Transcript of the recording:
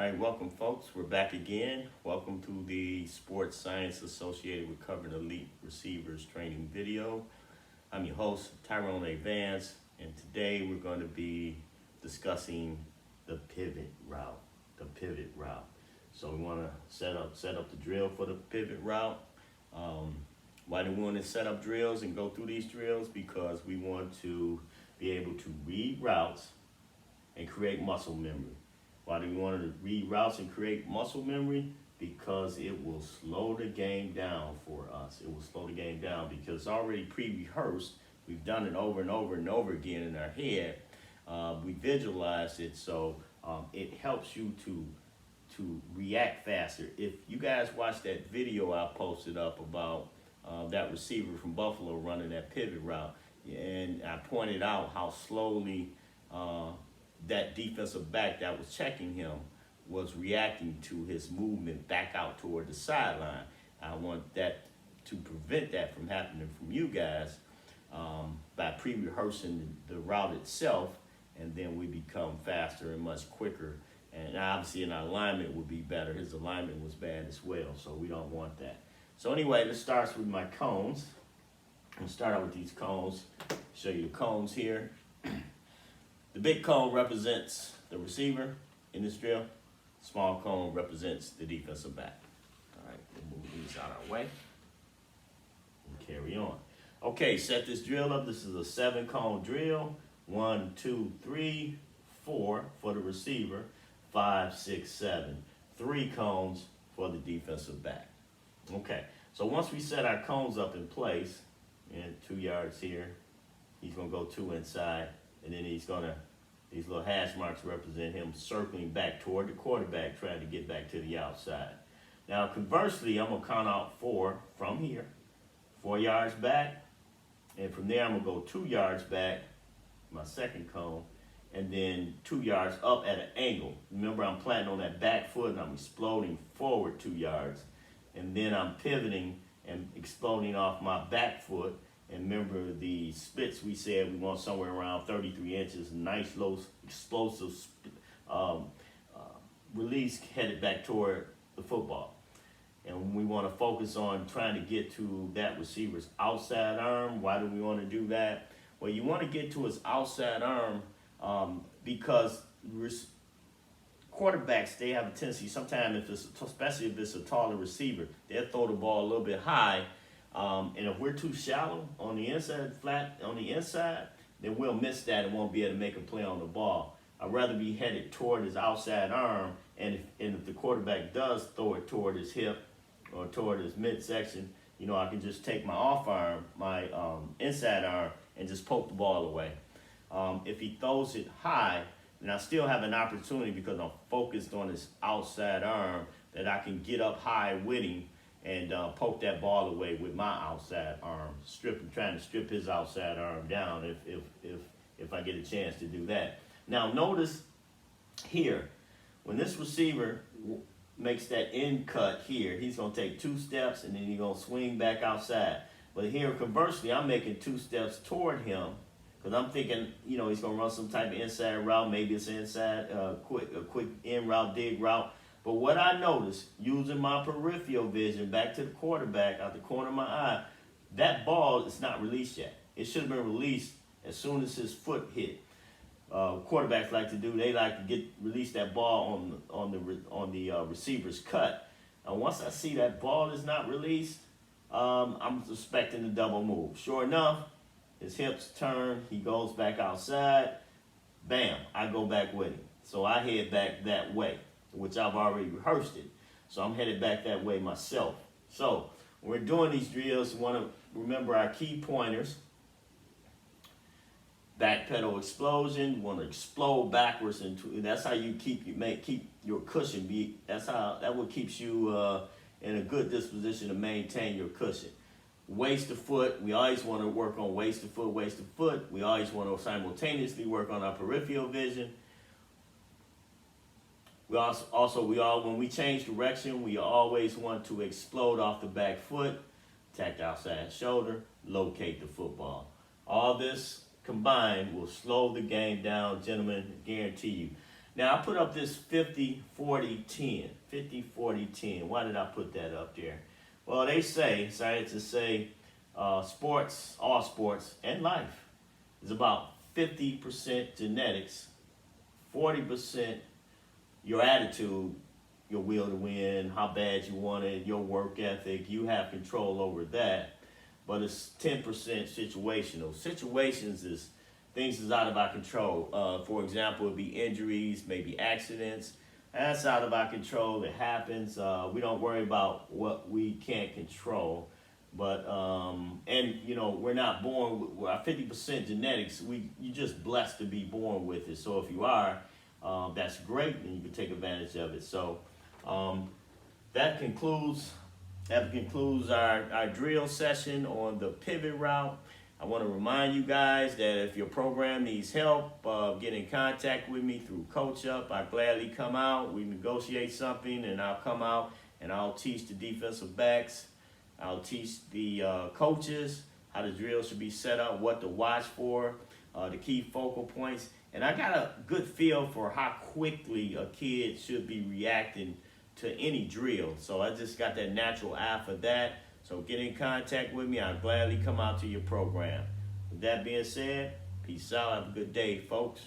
All right, welcome, folks. We're back again. Welcome to the Sports Science Associated with Covering Elite Receivers training video. I'm your host, Tyrone A. Vance, and today we're going to be discussing the pivot route. So we want to set up the drill for the pivot route. Why do we want to set up drills and go through these drills? Because we want to be able to read routes and create muscle memory. Why do we want to read routes and create muscle memory? Because it will slow the game down for us. It will slow the game down because it's already pre-rehearsed. We've done it over and over and over again in our head. We visualize it, so it helps you to react faster. If you guys watch that video I posted up about that receiver from Buffalo running that pivot route, and I pointed out how slowly that defensive back that was checking him was reacting to his movement back out toward the sideline. I want that to prevent that from happening from you guys by pre-rehearsing the route itself, and then we become faster and much quicker. And obviously, an alignment would be better. His alignment was bad as well, so we don't want that. So anyway, let's start with my cones. I'm gonna start out with these cones. Show you the cones here. The big cone represents the receiver in this drill. Small cone represents the defensive back. All right, we'll move these out our way and carry on. Okay, set this drill up. This is a 7-cone drill. 1, 2, 3, 4 for the receiver. 5, 6, 7. 3 cones for the defensive back. Okay, so once we set our cones up in place, and 2 yards here, he's gonna go 2 inside. And then these little hash marks represent him circling back toward the quarterback, trying to get back to the outside. Now, conversely, I'm going to count out 4 from here, 4 yards back. And from there, I'm going to go 2 yards back, my second cone, and then 2 yards up at an angle. Remember, I'm planting on that back foot, and I'm exploding forward 2 yards. And then I'm pivoting and exploding off my back foot. And remember the splits we said we want somewhere around 33 inches, nice low explosive release headed back toward the football. And we want to focus on trying to get to that receiver's outside arm. Why do we want to do that? Well, you want to get to his outside arm because quarterbacks, they have a tendency sometimes, especially if it's a taller receiver, they'll throw the ball a little bit high. And if we're too shallow on the inside, flat on the inside, then we'll miss that and won't be able to make a play on the ball. I'd rather be headed toward his outside arm, and if the quarterback does throw it toward his hip or toward his midsection, I can just take my off arm, my inside arm, and just poke the ball away. If he throws it high, then I still have an opportunity because I'm focused on his outside arm that I can get up high with him and poke that ball away with my outside arm, trying to strip his outside arm down if I get a chance to do that. Now notice here, when this receiver makes that end cut here, he's going to take 2 steps and then he's going to swing back outside. But here, conversely, I'm making 2 steps toward him because I'm thinking, he's going to run some type of inside route. Maybe it's inside, a quick in route, dig route. But what I noticed, using my peripheral vision back to the quarterback out the corner of my eye, that ball is not released yet. It should have been released as soon as his foot hit. Quarterbacks like to do, they like to release that ball on the receiver's cut. And once I see that ball is not released, I'm suspecting a double move. Sure enough, his hips turn, he goes back outside, bam, I go back with him. So I head back that way, which I've already rehearsed it. So I'm headed back that way myself. So when we're doing these drills, we want to remember our key pointers. Back pedal explosion, you want to explode backwards into, that's how you keep your cushion. That what keeps you in a good disposition to maintain your cushion. Waist to foot, we always want to work on waist to foot. We always want to simultaneously work on our peripheral vision. We when we change direction, we always want to explode off the back foot, attack outside shoulder, locate the football. All this combined will slow the game down, gentlemen, guarantee you. Now, I put up this 50-40-10. 50-40-10. Why did I put that up there? Well, they say, scientists say, sports, all sports, and life is about 50% genetics, 40% your attitude, your will to win, how bad you want it, your work ethic. You have control over that. But it's 10% situational. Situations is things is out of our control. For example, it'd be injuries, maybe accidents. That's out of our control. It happens. We don't worry about what we can't control. But and you know, we're not born with our 50% genetics. You're just blessed to be born with it. So if you are, that's great, and you can take advantage of it. So that concludes our drill session on the pivot route. I want to remind you guys that if your program needs help, get in contact with me through Coach Up. I gladly come out. We negotiate something, and I'll come out and I'll teach the defensive backs. I'll teach the coaches how the drill should be set up, what to watch for, the key focal points. And I got a good feel for how quickly a kid should be reacting to any drill. So I just got that natural eye for that. So get in contact with me. I'll gladly come out to your program. With that being said, peace out. Have a good day, folks.